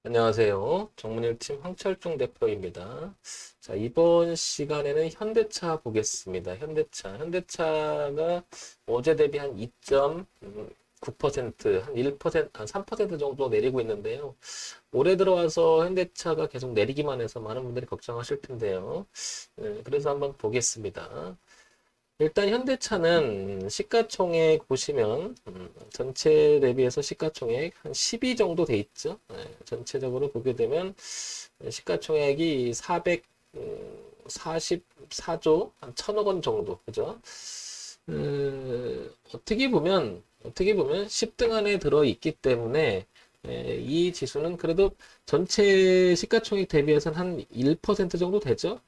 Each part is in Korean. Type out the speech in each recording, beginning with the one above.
안녕하세요. 정문일팀 황철중 대표입니다. 자, 이번 시간에는 현대차 보겠습니다. 현대차가 어제 대비 한 2.9%, 한 1%, 한 3% 정도 내리고 있는데요. 올해 들어와서 현대차가 계속 내리기만 해서 많은 분들이 걱정하실 텐데요. 그래서 한번 보겠습니다. 일단 현대차는 시가총액 보시면 전체 대비해서 시가총액 한 12 정도 돼 있죠. 전체적으로 보게 되면 시가총액이 444조 한 1,000억 원 정도 그죠? 어떻게 보면 10등 안에 들어 있기 때문에 이 지수는 그래도 전체 시가총액 대비해서는 한 1% 정도 되죠.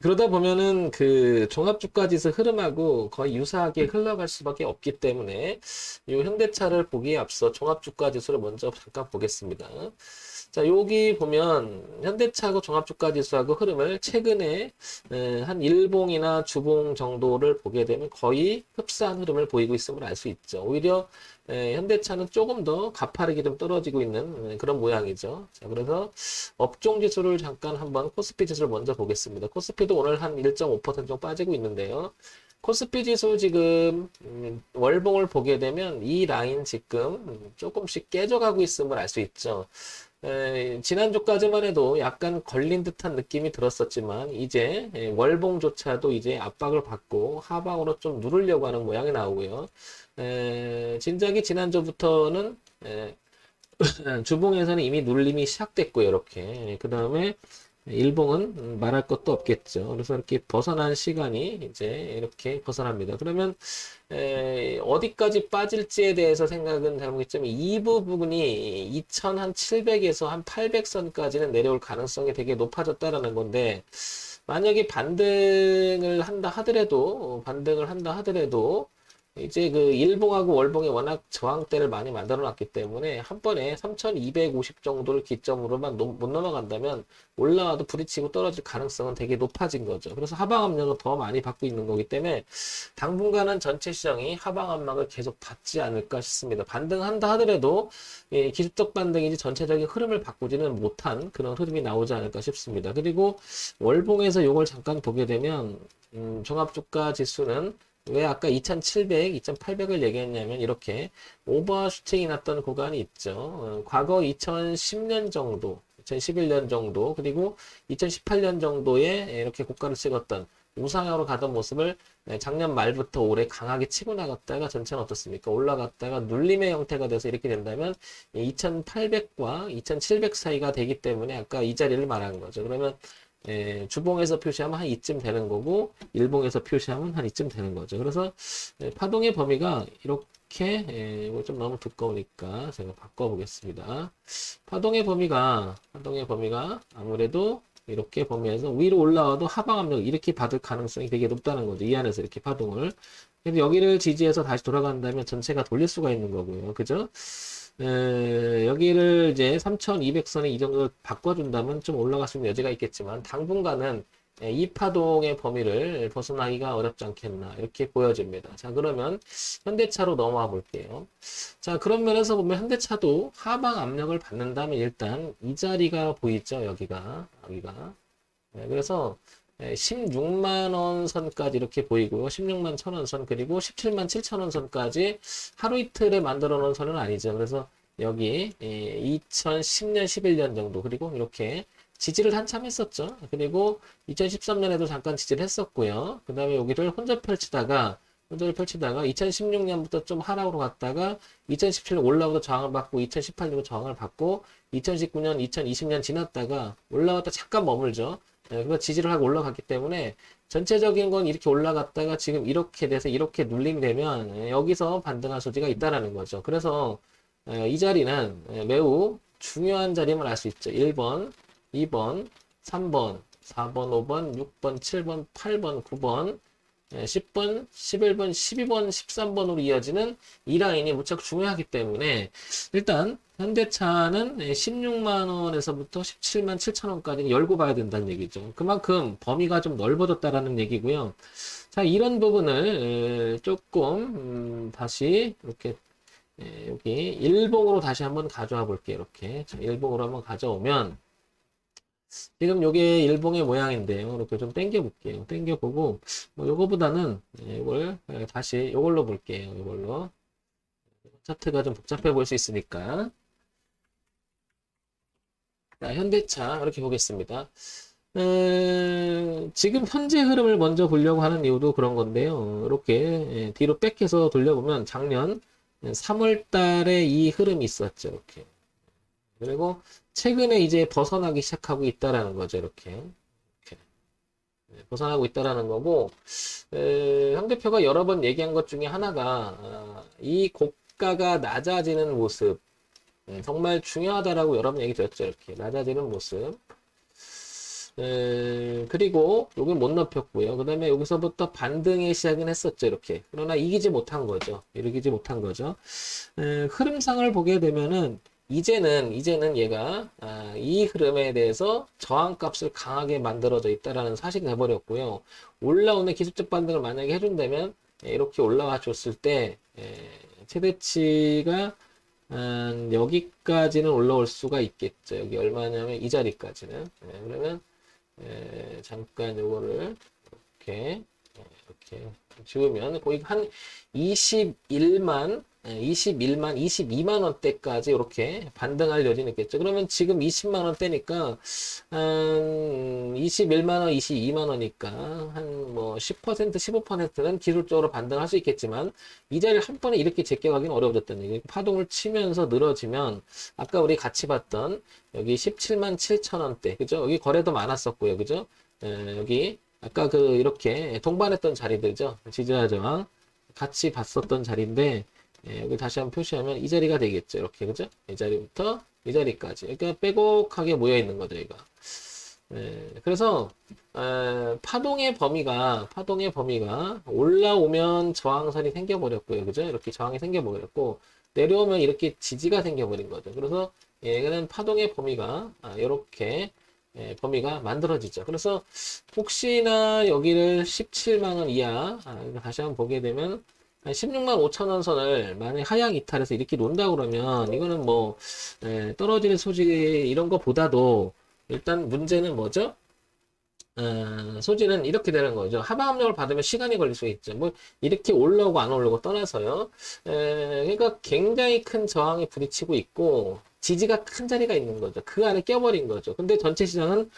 그러다 보면은 그 종합주가지수 흐름하고 거의 유사하게 흘러갈 수밖에 없기 때문에 이 현대차를 보기에 앞서 종합주가지수를 먼저 잠깐 보겠습니다. 자, 여기 보면 현대차하고 종합주가지수하고 흐름을 최근에 한 일봉이나 주봉 정도를 보게 되면 거의 흡사한 흐름을 보이고 있음을 알 수 있죠. 오히려 현대차는 조금 더 가파르게 좀 떨어지고 있는 그런 모양이죠. 자, 그래서 업종 지수를 잠깐 한번 코스피 지수를 먼저 보겠습니다. 코스피도 오늘 한 1.5% 정도 빠지고 있는데요. 코스피 지수 지금 월봉을 보게 되면 이 라인 지금 조금씩 깨져가고 있음을 알 수 있죠. 지난주까지만 해도 약간 걸린 듯한 느낌이 들었었지만 이제 월봉조차도 이제 압박을 받고 하방으로 좀 누르려고 하는 모양이 나오고요. 진작에 지난주부터는 주봉에서는 이미 눌림이 시작됐고요. 이렇게 그 다음에 일봉은 말할 것도 없겠죠. 그래서 이렇게 벗어난 시간이 이제 이렇게 벗어납니다. 그러면 어디까지 빠질지에 대해서 생각은 해보겠지만 이 부분이 2,700에서 한 800선까지는 내려올 가능성이 되게 높아졌다라는 건데 만약에 반등을 한다 하더라도 이제 그 일봉하고 월봉이 워낙 저항대를 많이 만들어 놨기 때문에 한 번에 3,250 정도를 기점으로만 못 넘어간다면 올라와도 부딪히고 떨어질 가능성은 되게 높아진 거죠. 그래서 하방 압력을 더 많이 받고 있는 거기 때문에 당분간은 전체 시장이 하방 압력을 계속 받지 않을까 싶습니다. 반등한다 하더라도 기술적 반등이지 전체적인 흐름을 바꾸지는 못한 그런 흐름이 나오지 않을까 싶습니다. 그리고 월봉에서 이걸 잠깐 보게 되면 종합주가 지수는 왜 아까 2,700, 2,800을 얘기했냐면 이렇게 오버슈팅이 났던 구간이 있죠. 과거 2010년 정도, 2011년 정도, 그리고 2018년 정도에 이렇게 고가를 찍었던 우상향으로 가던 모습을 작년 말부터 올해 강하게 치고 나갔다가 전체는 어떻습니까? 올라갔다가 눌림의 형태가 돼서 이렇게 된다면 2,800과 2,700 사이가 되기 때문에 아까 이 자리를 말한 거죠. 그러면 주봉에서 표시하면 한 이쯤 되는 거고 일봉에서 표시하면 한 이쯤 되는 거죠. 그래서 파동의 범위가 이렇게 이거 좀 너무 두꺼우니까 제가 바꿔보겠습니다. 파동의 범위가 아무래도 이렇게 범위에서 위로 올라와도 하방 압력 이렇게 받을 가능성이 되게 높다는 거죠. 이 안에서 이렇게 파동을. 그래서 여기를 지지해서 다시 돌아간다면 전체가 돌릴 수가 있는 거고요. 그죠? 여기를 이제 3,200선에 이 정도 바꿔준다면 좀 올라갈 수 있는 여지가 있겠지만 당분간은 이 파동의 범위를 벗어나기가 어렵지 않겠나 이렇게 보여집니다. 자, 그러면 현대차로 넘어와 볼게요. 자, 그런 면에서 보면 현대차도 하방 압력을 받는다면 일단 이 자리가 보이죠. 여기가. 그래서 16만 원 선까지 이렇게 보이고요. 16만 1,000원 선 그리고 17만 7천원 선까지 하루 이틀에 만들어 놓은 선은 아니죠. 그래서 여기 2010년 11년 정도 그리고 이렇게 지지를 한참 했었죠. 그리고 2013년에도 잠깐 지지를 했었고요. 그 다음에 여기를 혼자를 펼치다가 2016년부터 좀 하락으로 갔다가 2017년 올라오다 저항을 받고 2018년도 저항을 받고 2019년, 2020년 지났다가 올라왔다 잠깐 머물죠. 그래서 지지를 하고 올라갔기 때문에 전체적인 건 이렇게 올라갔다가 지금 이렇게 돼서 이렇게 눌림되면 여기서 반등할 소지가 있다라는 거죠. 그래서 이 자리는 매우 중요한 자리임을 알 수 있죠. 1번, 2번, 3번, 4번, 5번, 6번, 7번, 8번, 9번, 10번, 11번, 12번, 13번으로 이어지는 이 라인이 무척 중요하기 때문에 일단 현대차는 16만 원에서부터 17만 7천 원까지 열고 봐야 된다는 얘기죠. 그만큼 범위가 좀 넓어졌다라는 얘기고요. 자, 이런 부분을 조금 다시 이렇게 여기 일봉으로 다시 한번 가져와 볼게요. 이렇게. 자, 일봉으로 한번 가져오면, 지금 요게 일봉의 모양인데요. 이렇게 좀 당겨 볼게요. 당겨 보고, 뭐 요거보다는, 이걸 다시 요걸로 볼게요. 요걸로. 차트가 좀 복잡해 보일 수 있으니까. 자, 현대차, 이렇게 보겠습니다. 지금 현재 흐름을 먼저 보려고 하는 이유도 그런 건데요. 이렇게 뒤로 백해서 돌려보면 작년 3월 달에 이 흐름이 있었죠. 이렇게. 그리고 최근에 이제 벗어나기 시작하고 있다라는 거죠. 이렇게. 이렇게. 벗어나고 있다라는 거고, 형 대표가 여러 번 얘기한 것 중에 하나가 이 고가가 낮아지는 모습, 정말 중요하다라고 여러 번 얘기 드렸죠. 이렇게 낮아지는 모습. 그리고 여기 못 높였고요. 그 다음에 여기서부터 반등의 시작은 했었죠. 이렇게. 그러나 이기지 못한 거죠. 이기지 못한 거죠. 흐름상을 보게 되면은 이제는 얘가 이 흐름에 대해서 저항값을 강하게 만들어져 있다라는 사실이 돼버렸고요. 올라오는 기술적 반등을 만약에 해준다면 이렇게 올라와 줬을 때 최대치가 여기까지는 올라올 수가 있겠죠. 여기 얼마냐면 이 자리까지는. 그러면 잠깐 요거를 이렇게 지우면 거의 한 21만 22만 원대까지 이렇게 반등할 여지는 있겠죠. 그러면 지금 20만 원대니까 한 21만 원, 22만 원이니까 한 뭐 10%, 15%는 기술적으로 반등할 수 있겠지만 이 자리를 한 번에 이렇게 제껴가기는 어려워졌다는 얘기. 파동을 치면서 늘어지면 아까 우리 같이 봤던 여기 17만 7천 원대, 그죠? 여기 거래도 많았었고요, 그죠? 여기 아까 그 이렇게 동반했던 자리들죠. 지지와 저항 같이 봤었던 자리인데 여기 다시 한번 표시하면 이 자리가 되겠죠. 이렇게, 그죠? 이 자리부터 이 자리까지. 그러니까 빼곡하게 모여 있는 거죠, 이거. 그래서 파동의 범위가 올라오면 저항선이 생겨버렸고요, 그죠? 이렇게 저항이 생겨버렸고 내려오면 이렇게 지지가 생겨버린 거죠. 그래서 얘는 파동의 범위가 이렇게 범위가 만들어지죠. 그래서 혹시나 여기를 17만 원 이하 다시 한번 보게 되면 16만 5천 원 선을 만약 하향 이탈해서 이렇게 논다 그러면 이거는 뭐 떨어지는 소지 이런 거보다도 일단 문제는 뭐죠? 소지는 이렇게 되는 거죠. 하방 압력을 받으면 시간이 걸릴 수 있죠. 뭐 이렇게 올라오고 안 올라오고 떠나서요. 그러니까 굉장히 큰 저항이 부딪히고 있고 지지가 큰 자리가 있는 거죠. 그 안에 껴버린 거죠. 근데 전체 시장은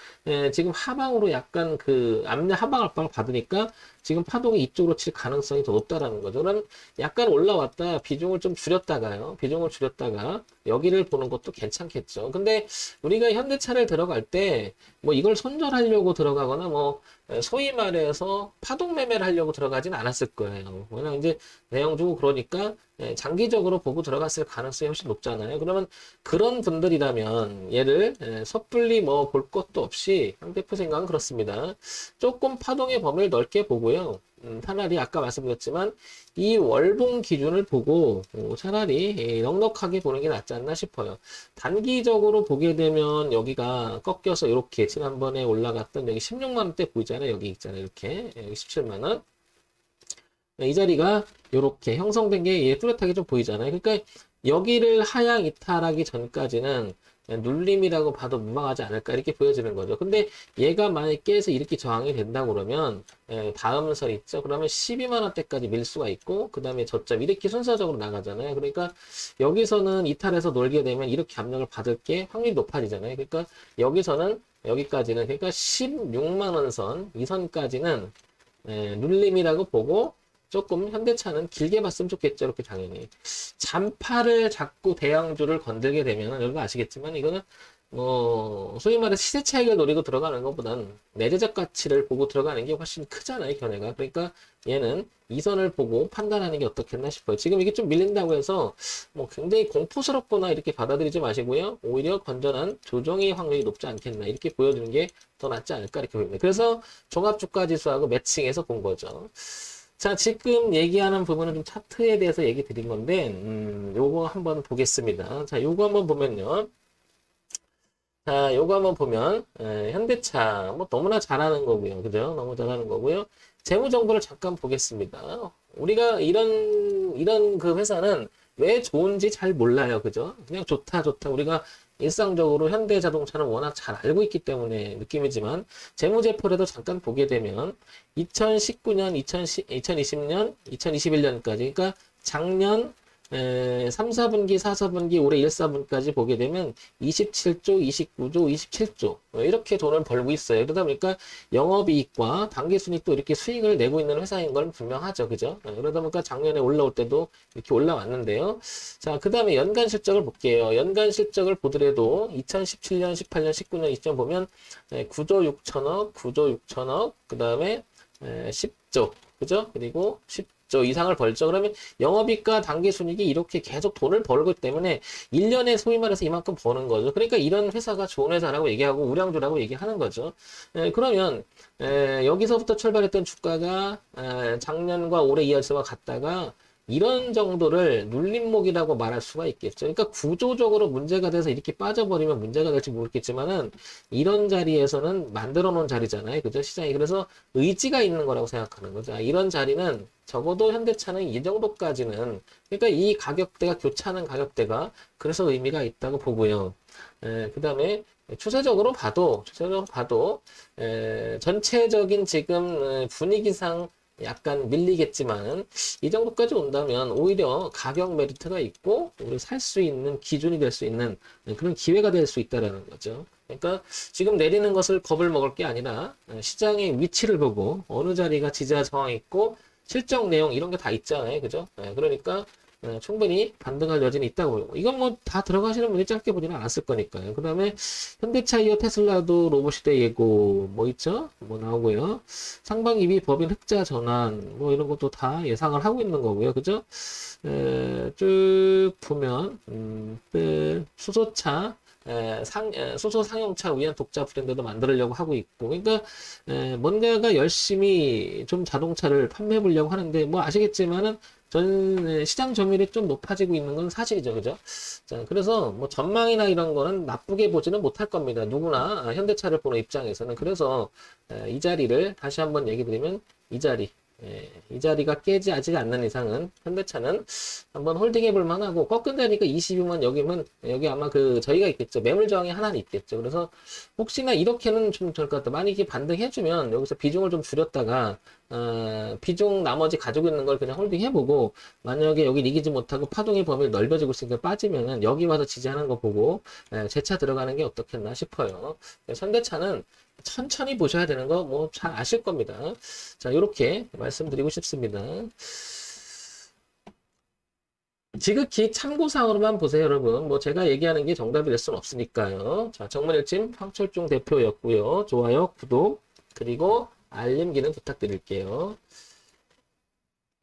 지금 하방으로 약간 그 하방 압박을 받으니까 지금 파동이 이쪽으로 칠 가능성이 더 높다라는 거죠. 그럼 약간 올라왔다 비중을 좀 줄였다가요. 비중을 줄였다가 여기를 보는 것도 괜찮겠죠. 근데 우리가 현대차를 들어갈 때 뭐 이걸 손절하려고 들어가거나 뭐 소위 말해서 파동 매매를 하려고 들어가진 않았을 거예요. 워낙 이제 내용 주고 그러니까 장기적으로 보고 들어갔을 가능성이 훨씬 높잖아요. 그러면 그런 분들이라면 얘를 섣불리 뭐 볼 것도 없이 상대표 생각은 그렇습니다. 조금 파동의 범위를 넓게 보고요. 차라리 아까 말씀드렸지만 이 월봉 기준을 보고 차라리 넉넉하게 보는 게 낫지 않나 싶어요. 단기적으로 보게 되면 여기가 꺾여서 이렇게 지난번에 올라갔던 여기 16만 원대 보이잖아요. 여기 있잖아요. 이렇게 여기 17만 원. 이 자리가 이렇게 형성된 게 뚜렷하게 좀 보이잖아요. 그러니까 여기를 하향 이탈하기 전까지는 눌림이라고 봐도 무방하지 않을까 이렇게 보여지는 거죠. 근데 얘가 만약에 깨서 이렇게 저항이 된다고 그러면 다음 선 있죠. 그러면 12만 원대까지 밀 수가 있고 그 다음에 저점 이렇게 순서적으로 나가잖아요. 그러니까 여기서는 이탈해서 놀게 되면 이렇게 압력을 받을 게 확률이 높아지잖아요. 그러니까 여기서는 여기까지는 그러니까 16만 원 선 이 선까지는 눌림이라고 보고 조금 현대차는 길게 봤으면 좋겠죠. 이렇게 당연히. 잔파를 잡고 대형주를 건들게 되면 여러분 아시겠지만 이거는 뭐 소위 말해 시세 차익을 노리고 들어가는 것보다는 내재적 가치를 보고 들어가는 게 훨씬 크잖아요. 견해가. 그러니까 얘는 이 선을 보고 판단하는 게 어떻겠나 싶어요. 지금 이게 좀 밀린다고 해서 뭐 굉장히 공포스럽거나 이렇게 받아들이지 마시고요. 오히려 건전한 조정의 확률이 높지 않겠나 이렇게 보여주는 게 더 낫지 않을까 이렇게 보입니다. 그래서 종합주가지수하고 매칭해서 본 거죠. 자, 지금 얘기하는 부분은 좀 차트에 대해서 얘기 드린 건데, 요거 한번 보겠습니다. 자, 요거 한번 보면요. 자, 요거 한번 보면, 현대차, 뭐 너무나 잘하는 거고요. 그죠? 너무 잘하는 거고요. 재무 정보를 잠깐 보겠습니다. 우리가 이런 그 회사는 왜 좋은지 잘 몰라요. 그죠? 그냥 좋다, 좋다. 우리가 일상적으로 현대자동차는 워낙 잘 알고 있기 때문에 느낌이지만 재무제표라도 잠깐 보게 되면 2019년, 2020년, 2021년까지 그러니까 작년 3, 4분기, 4, 4분기, 올해 1, 4분까지 보게 되면 27조, 29조, 27조 이렇게 돈을 벌고 있어요. 그러다 보니까 영업이익과 당기순이익도 이렇게 수익을 내고 있는 회사인 건 분명하죠. 그죠? 그러다 보니까 작년에 올라올 때도 이렇게 올라왔는데요. 자, 그 다음에 연간 실적을 볼게요. 연간 실적을 보더라도 2017년, 18년, 19년, 20년 보면 9조 6천억, 9조 6천억, 그 다음에 10조, 그죠? 그리고 10조 이상을 벌죠. 그러면 영업이익과 당기순이익이 이렇게 계속 돈을 벌기 때문에 1년에 소위 말해서 이만큼 버는 거죠. 그러니까 이런 회사가 좋은 회사라고 얘기하고 우량주라고 얘기하는 거죠. 그러면 여기서부터 출발했던 주가가 작년과 올해 이어서 갔다가 이런 정도를 눌림목이라고 말할 수가 있겠죠. 그러니까 구조적으로 문제가 돼서 이렇게 빠져버리면 문제가 될지 모르겠지만은 이런 자리에서는 만들어 놓은 자리잖아요. 그죠? 시장이. 그래서 의지가 있는 거라고 생각하는 거죠. 이런 자리는 적어도 현대차는 이 정도까지는 그러니까 이 가격대가 교차하는 가격대가 그래서 의미가 있다고 보고요. 그 다음에 추세적으로 봐도 전체적인 지금 분위기상 약간 밀리겠지만 이 정도까지 온다면 오히려 가격 메리트가 있고 우리 살 수 있는 기준이 될 수 있는 그런 기회가 될 수 있다라는 거죠. 그러니까 지금 내리는 것을 겁을 먹을 게 아니라 시장의 위치를 보고 어느 자리가 지지와 저항이 있고 실적 내용 이런 게 다 있잖아요. 그죠? 그러니까 충분히 반등할 여지는 있다고 보고 이건 뭐 다 들어가시는 분이 짧게 보지는 않았을 거니까요. 그 다음에 현대차 이어 테슬라도 로봇시대 예고 뭐 있죠? 뭐 나오고요. 상반기비 법인 흑자 전환 뭐 이런 것도 다 예상을 하고 있는 거고요. 그죠? 쭉 보면 수소차 수소 상용차 위한 독자 브랜드도 만들려고 하고 있고, 그러니까 뭔가가 열심히 좀 자동차를 판매해 보려고 하는데 뭐 아시겠지만은 시장 점유율이 좀 높아지고 있는 건 사실이죠, 그죠? 자, 그래서 뭐 전망이나 이런 거는 나쁘게 보지는 못할 겁니다. 누구나 현대차를 보는 입장에서는. 그래서 이 자리를 다시 한번 얘기 드리면 이 자리가 깨지지 않는 이상은 현대차는 한번 홀딩해 볼 만하고 꺾은다니까 22만 여기 아마 그 저희가 있겠죠. 매물 저항이 하나는 있겠죠. 그래서 혹시나 이렇게는 좀 될 것 같다. 만약에 반등해 주면 여기서 비중을 좀 줄였다가 비중 나머지 가지고 있는 걸 그냥 홀딩 해보고 만약에 여기 이기지 못하고 파동의 범위를 넓어지고 있으니까 빠지면은 여기 와서 지지하는 거 보고 재차 들어가는 게 어떻겠나 싶어요. 현대차는 천천히 보셔야 되는 거 뭐 잘 아실 겁니다. 자, 이렇게 말씀드리고 싶습니다. 지극히 참고사항으로만 보세요, 여러분. 뭐 제가 얘기하는 게 정답이 될 수는 없으니까요. 자, 정문일침 황철중 대표였고요. 좋아요, 구독, 그리고 알림 기능 부탁드릴게요.